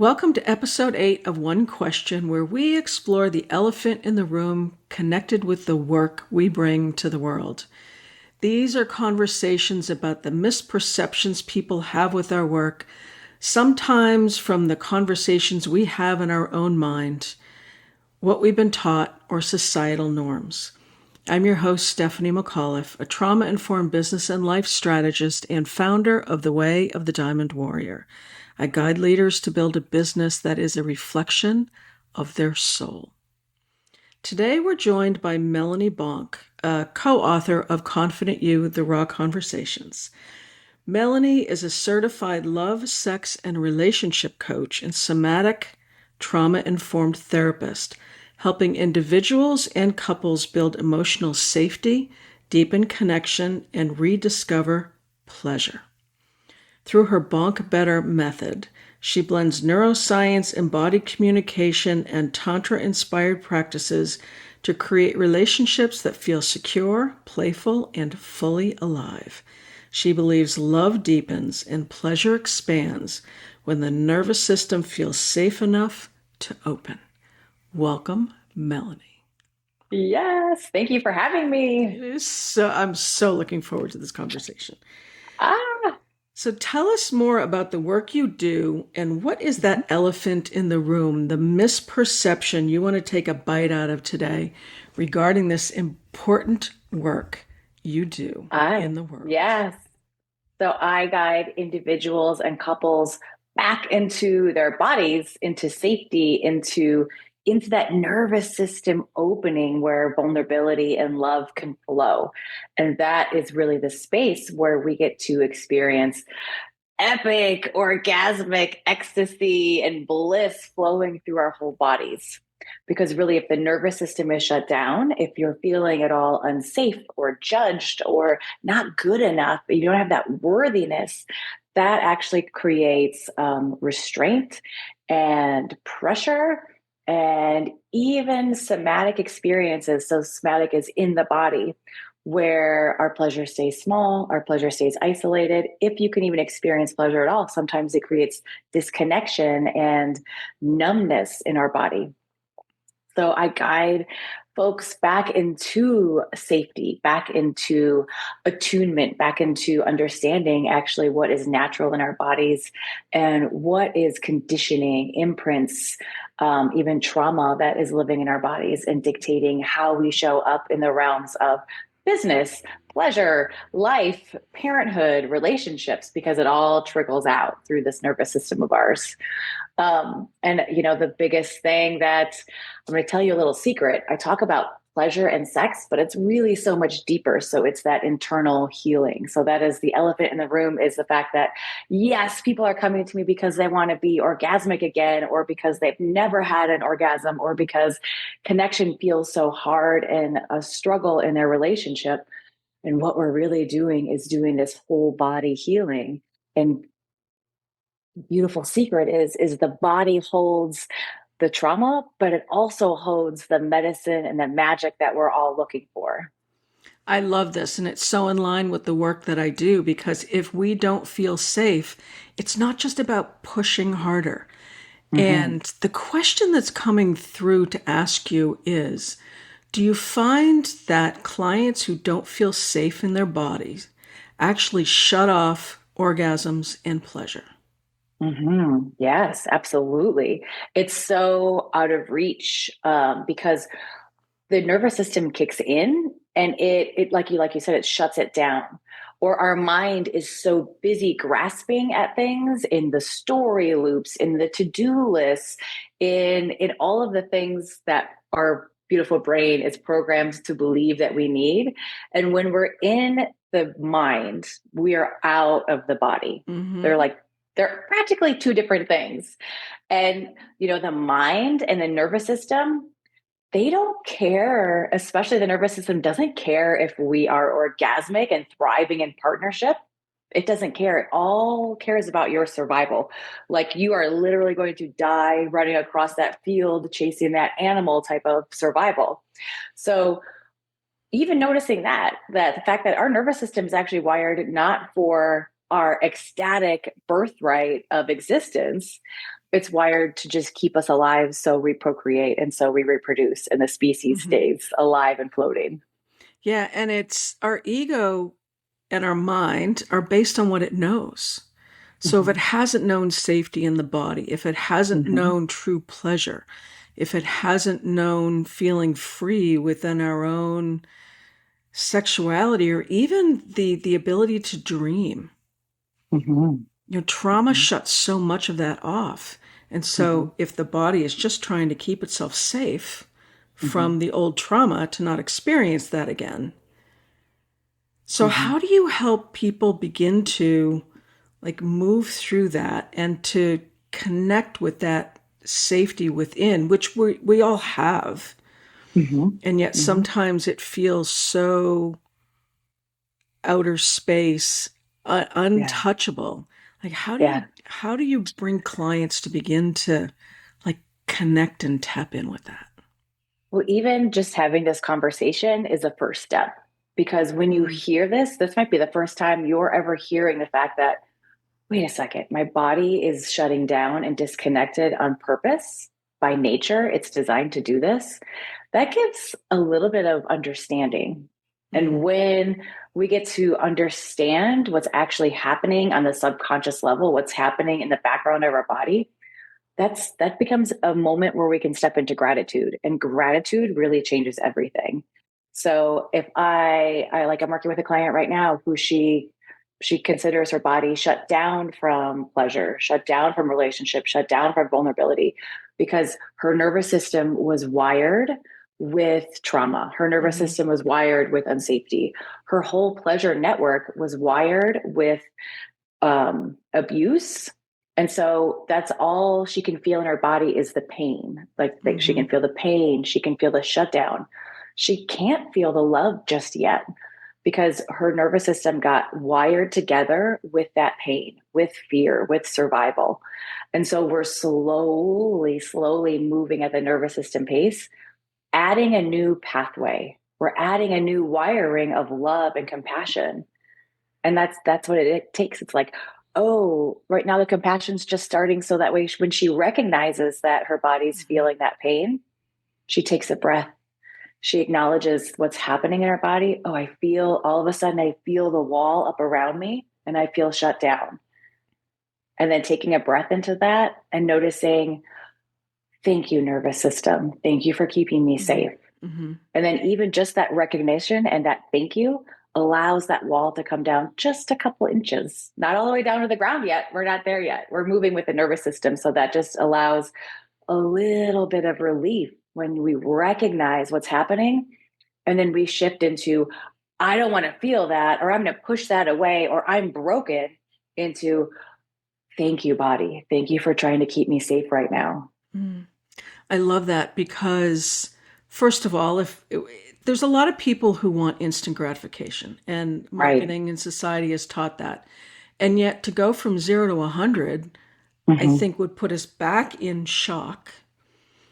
Welcome to episode 8 of One Question, where we explore the elephant in the room connected with the work we bring to the world. These are conversations about the misperceptions people have with our work, sometimes from the conversations we have in our own mind, what we've been taught, or societal norms. I'm your host, Stephanie McAuliffe, a trauma-informed business and life strategist and founder of The Way of the Diamond Warrior. I guide leaders to build a business that is a reflection of their soul. Today, we're joined by Melanie Bonk, a co-author of Confident You, The Raw Conversations. Melanie is a certified love, sex, and relationship coach and somatic trauma-informed therapist, helping individuals and couples build emotional safety, deepen connection, and rediscover pleasure. Through her Bonk Better method, she blends neuroscience, embodied communication, and Tantra-inspired practices to create relationships that feel secure, playful, and fully alive. She believes love deepens and pleasure expands when the nervous system feels safe enough to open. Welcome, Melanie. Yes, thank you for having me. I'm so looking forward to this conversation. Ah, So tell us more about the work you do and what is that elephant in the room, the misperception you want to take a bite out of today regarding this important work you do in the world. yes. So I guide individuals and couples back into their bodies, into safety, into that nervous system opening where vulnerability and love can flow. And that is really the space where we get to experience epic orgasmic ecstasy and bliss flowing through our whole bodies. Because really, if the nervous system is shut down, if you're feeling at all unsafe or judged or not good enough, you don't have that worthiness, that actually creates restraint and pressure and even somatic experiences. So, somatic is in the body where our pleasure stays small, our pleasure stays isolated. If you can even experience pleasure at all, sometimes it creates disconnection and numbness in our body. So I guide folks back into safety, back into attunement, back into understanding actually what is natural in our bodies and what is conditioning, imprints, even trauma that is living in our bodies and dictating how we show up in the realms of business, pleasure, life, parenthood, relationships, because it all trickles out through this nervous system of ours. The biggest thing that I'm going to tell you a little secret. I talk about pleasure and sex, but it's really so much deeper. So it's that internal healing. So that is the elephant in the room, is the fact that, yes, people are coming to me because they want to be orgasmic again, or because they've never had an orgasm, or because connection feels so hard and a struggle in their relationship. And what we're really doing is doing this whole body healing. And beautiful secret is the body holds the trauma, but it also holds the medicine and the magic that we're all looking for. I love this, and it's so in line with the work that I do, because if we don't feel safe, it's not just about pushing harder. And the question that's coming through to ask you is, do you find that clients who don't feel safe in their bodies actually shut off orgasms and pleasure? Yes, absolutely. It's so out of reach because the nervous system kicks in and it like you said, it shuts it down. Or our mind is so busy grasping at things in the story loops, in the to-do lists, in all of the things that our beautiful brain is programmed to believe that we need. And when we're in the mind, we are out of the body. They're practically two different things. And, the mind and the nervous system, they don't care, especially the nervous system doesn't care if we are orgasmic and thriving in partnership. It doesn't care. It all cares about your survival. Like you are literally going to die running across that field, chasing that animal type of survival. So even noticing that the fact that our nervous system is actually wired not for our ecstatic birthright of existence, it's wired to just keep us alive, so we procreate and so we reproduce and the species Mhm. stays alive and floating. Yeah, and it's our ego and our mind are based on what it knows. So if it Mm-hmm. hasn't known safety in the body, if it hasn't Mm-hmm. known true pleasure, if it hasn't known feeling free within our own sexuality, or even the ability to dream, Mm-hmm. trauma shuts so much of that off. And Mm-hmm. so if the body is just trying to keep itself safe Mm-hmm. from the old trauma to not experience that again. So Mm-hmm. how do you help people begin to like move through that and to connect with that safety within, which we all have, Mm-hmm. and yet Mm-hmm. sometimes it feels so outer space, Yeah. untouchable. Like Yeah. how do you bring clients to begin to like connect and tap in with that? Well, even just having this conversation is a first step, because when you Mm, hear this might be the first time you're ever hearing the fact that, wait a second, my body is shutting down and disconnected on purpose by nature. It's designed to do this. That gives a little bit of understanding. And mm, when we get to understand what's actually happening on the subconscious level, what's happening in the background of our body, that becomes a moment where we can step into gratitude, and gratitude really changes everything. So if I like, I'm working with a client right now who she considers her body shut down from pleasure, shut down from relationship, shut down from vulnerability, because her nervous system was wired with trauma. Her nervous mm, system was wired with unsafety. Her whole pleasure network was wired with abuse. And so that's all she can feel in her body is the pain. Like she mm, can feel the pain, she can feel the shutdown. She can't feel the love just yet, because her nervous system got wired together with that pain, with fear, with survival. And so we're slowly moving at the nervous system pace, adding a new pathway. We're adding a new wiring of love and compassion. And that's what it takes. It's like, oh, right now the compassion's just starting, so that way when she recognizes that her body's mm, feeling that pain, she takes a breath. She acknowledges what's happening in her body. Oh, I feel, all of a sudden I feel the wall up around me and I feel shut down. And then taking a breath into that and noticing, thank you, nervous system, thank you for keeping me mm, safe. mm, And then even just that recognition and that thank you allows that wall to come down just a couple inches, not all the way down to the ground yet. We're not there yet. We're moving with the nervous system. So that just allows a little bit of relief when we recognize what's happening. And then we shift into, I don't want to feel that, or I'm going to push that away, or I'm broken, into, thank you, body. Thank you for trying to keep me safe right now. mm. I love that because, first of all, if there's a lot of people who want instant gratification, and Right. marketing and society has taught that, and yet to go from 0 to 100, I Mm-hmm. think would put us back in shock.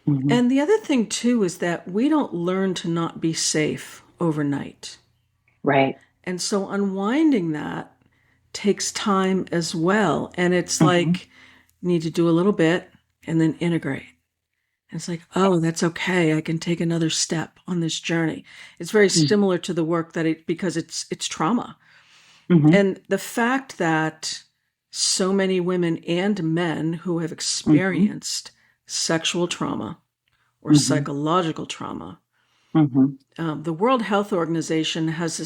Mm-hmm. And the other thing too is that we don't learn to not be safe overnight, Right. and so unwinding that takes time as well. And it's Mm-hmm. like you need to do a little bit and then integrate. And it's like, oh, that's okay. I can take another step on this journey. It's very Mm-hmm. similar to the work that because it's trauma. Mm-hmm. And the fact that so many women and men who have Mm-hmm. experienced sexual trauma or Mm-hmm. psychological trauma, Mm-hmm. the World Health Organization has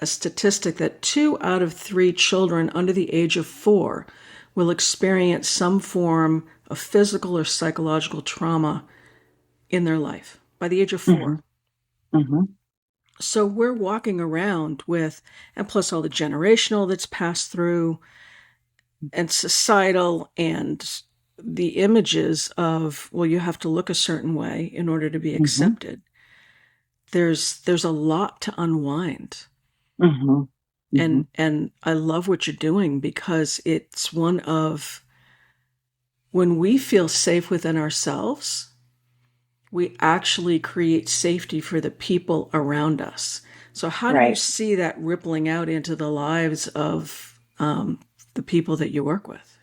a statistic that 2 out of 3 children under the age of 4 will experience some form of physical or psychological trauma in their life by the age of Mm-hmm. 4. Mm-hmm. So we're walking around with, and plus all the generational that's passed through, and societal, and the images of, well, you have to look a certain way in order to be Mm-hmm. accepted. There's a lot to unwind. Mm-hmm. Mm-hmm. And I love what you're doing because it's one of, when we feel safe within ourselves, we actually create safety for the people around us. So, how do you Right. see that rippling out into the lives of the people that you work with?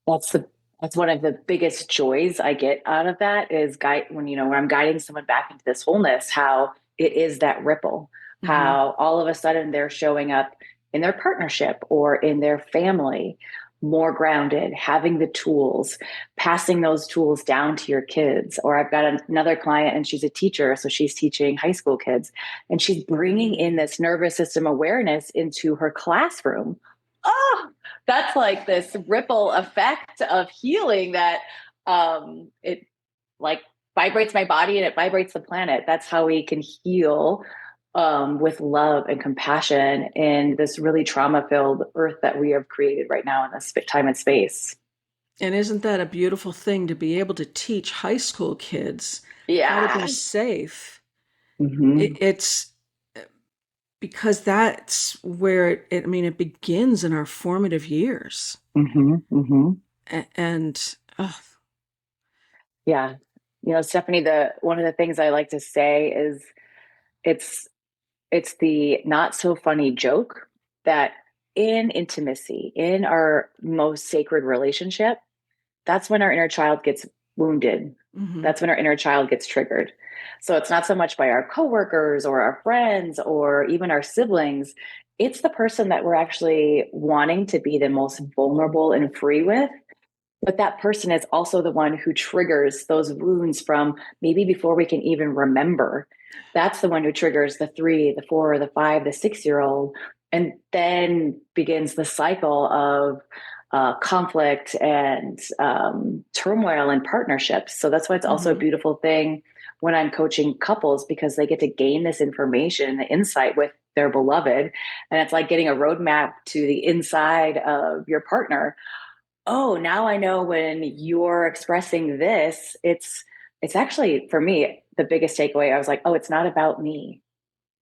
That's the That's one of the biggest joys I get out of that is when I'm guiding someone back into this wholeness, how it is that ripple, Mm-hmm. how all of a sudden they're showing up in their partnership or in their family more grounded, having the tools, passing those tools down to your kids. Or I've got another client and she's a teacher, so she's teaching high school kids, and she's bringing in this nervous system awareness into her classroom. Oh, that's like this ripple effect of healing that it like vibrates my body and it vibrates the planet. That's how we can heal with love and compassion in this really trauma-filled earth that we have created right now in this time and space. And isn't that a beautiful thing to be able to teach high school kids how to be Yeah. safe? Mm-hmm. It's because that's where it begins in our formative years. Mm-hmm. Mm-hmm. And Yeah. Stephanie, the one of the things I like to say is it's it's the not so funny joke that in intimacy, in our most sacred relationship, that's when our inner child gets wounded. mhm, That's when our inner child gets triggered. So it's not so much by our coworkers or our friends or even our siblings. It's the person that we're actually wanting to be the most vulnerable and free with. But that person is also the one who triggers those wounds from maybe before we can even remember. That's the one who triggers the 3, the 4, the 5, the 6 year old, and then begins the cycle of conflict and turmoil in partnerships. So that's why it's also a mhm. beautiful thing when I'm coaching couples, because they get to gain this information, the insight with their beloved. And it's like getting a roadmap to the inside of your partner. Oh, now I know when you're expressing this, it's actually for me the biggest takeaway. I was like, oh, it's not about me.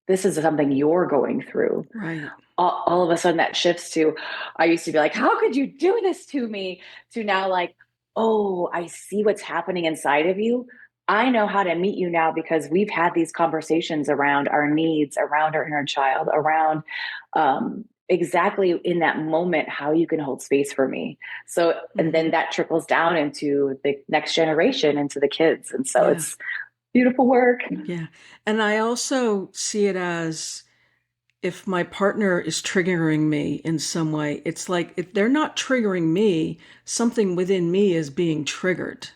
This is something you're going through. Right. All of a sudden that shifts to, I used to be like, how could you do this to me? To now like, oh, I see what's happening inside of you. I know how to meet you now because we've had these conversations around our needs, around our inner child, around exactly in that moment how you can hold space for me. So, and then Mhm. that trickles down into the next generation, into the kids. And so Yeah. it's beautiful work. Yeah. And I also see it as if my partner is triggering me in some way, it's like if they're not triggering me, something within me is being triggered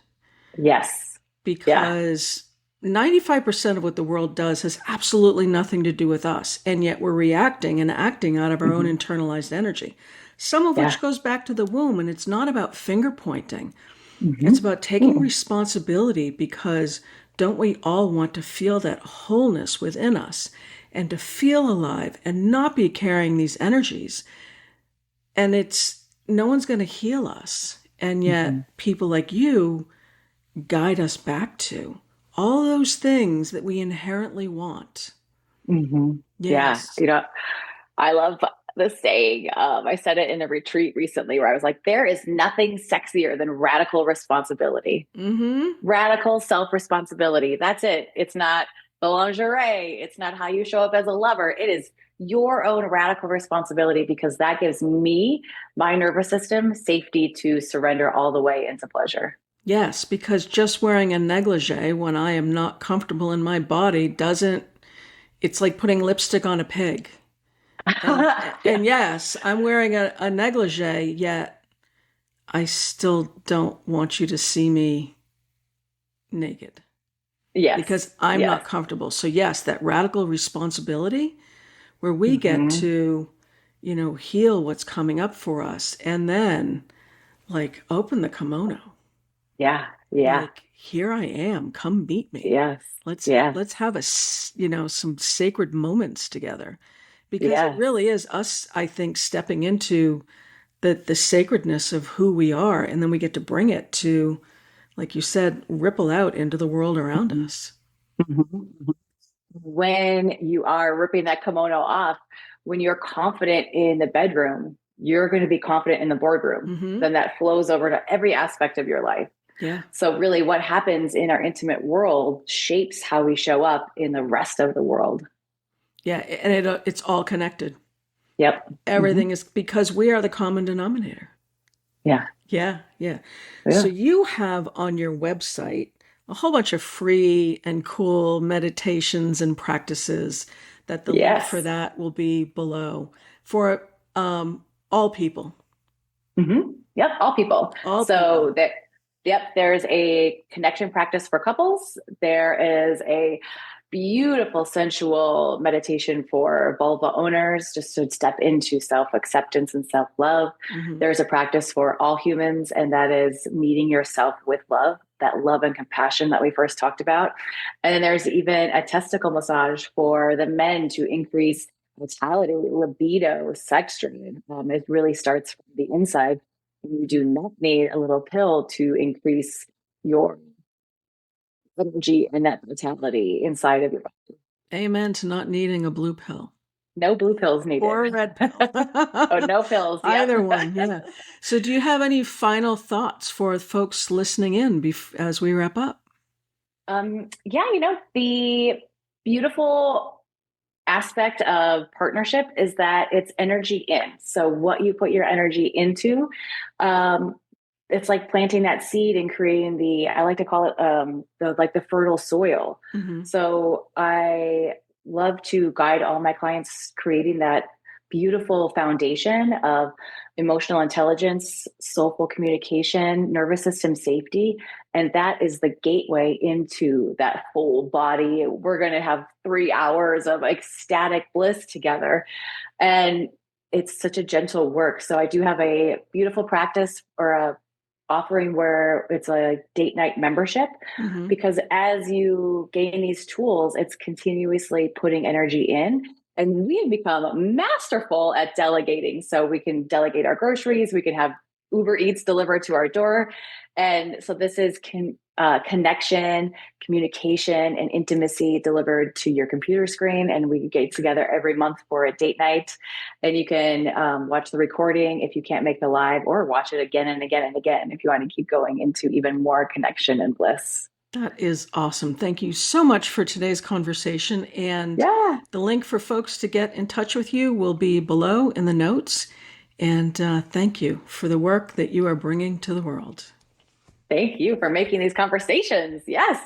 Yes. Yeah. because 95% of what the world does has absolutely nothing to do with us. And yet we're reacting and acting out of our own Mm-hmm. internalized energy, some of Yeah. which goes back to the womb. And it's not about finger pointing, it's Mm-hmm. about taking responsibility because don't we all want to feel that wholeness within us and to feel alive and not be carrying these energies? And it's no one's going to heal us. And Mm-hmm. yet people like you guide us back to all those things that we inherently want. Mm-hmm. Yeah. Yes. I love the saying. I said it in a retreat recently where I was like, there is nothing sexier than radical responsibility, Mm-hmm. radical self responsibility. That's it. It's not the lingerie. It's not how you show up as a lover. It is your own radical responsibility because that gives me, my nervous system, safety to surrender all the way into pleasure. Yes, because just wearing a negligee when I am not comfortable in my body doesn't, it's like putting lipstick on a pig. And Yeah. and yes, I'm wearing a negligee, yet I still don't want you to see me naked Yes. because I'm Yes. not comfortable. So yes, that radical responsibility where we get Mm-hmm. to, heal what's coming up for us and then like open the kimono. Yeah. Yeah. Like, here I am, come meet me. Yes. Let's Yes. let's have some sacred moments together because it Yes. really is us, I think, stepping into the sacredness of who we are, and then we get to bring it to, like you said, ripple out into the world around Mhm. us. Mhm. When you are ripping that kimono off, when you're confident in the bedroom, you're going to be confident in the boardroom. Mm-hmm. Then that flows over to every aspect of your life. Yeah. So, really, what happens in our intimate world shapes how we show up in the rest of the world. Yeah, and it's all connected. Yep. Everything is because we are the common denominator. Yeah. Yeah, yeah. So Yeah. you have on your website a whole bunch of free and cool meditations and practices that the link for Yes. that will be below for all people. Yep, all people. All So people. that, yep, there's a connection practice for couples. There is a beautiful sensual meditation for vulva owners, just to step into self acceptance and self love. Hmm. There's a practice for all humans, and that is meeting yourself with love, that love and compassion that we first talked about. And then there's even a testicle massage for the men to increase vitality, libido, sex drive. It really starts from the inside. You do not need a little pill to increase your energy and that vitality inside of your body. Amen to not needing a blue pill No blue pills or a needed. red pill. Oh, no pills. Yep. Either one, yeah. So do you have any final thoughts for folks listening in as we wrap up? Yeah, the beautiful aspect of partnership is that it's energy in. So what you put your energy into, um, it's like planting that seed and creating I like to call it the fertile soil. Hmm. So I love to guide all my clients creating that beautiful foundation of emotional intelligence, soulful communication, nervous system safety. And that is the gateway into that full body. We're going to have 3 hours of ecstatic bliss together. And it's such a gentle work. So I do have a beautiful practice or a offering where it's a date night membership, Hmm. because as you gain these tools, it's continuously putting energy in. And we have become masterful at delegating. So we can delegate our groceries, we can have Uber Eats delivered to our door. And so this is connection, communication, and intimacy delivered to your computer screen. And we get together every month for a date night. And you can watch the recording if you can't make the live, or watch it again and again and again if you want to keep going into even more connection and bliss. That is awesome. Thank you so much for today's conversation. And Yeah. the link for folks to get in touch with you will be below in the notes. And thank you for the work that you are bringing to the world. Thank you for making these conversations. Yes.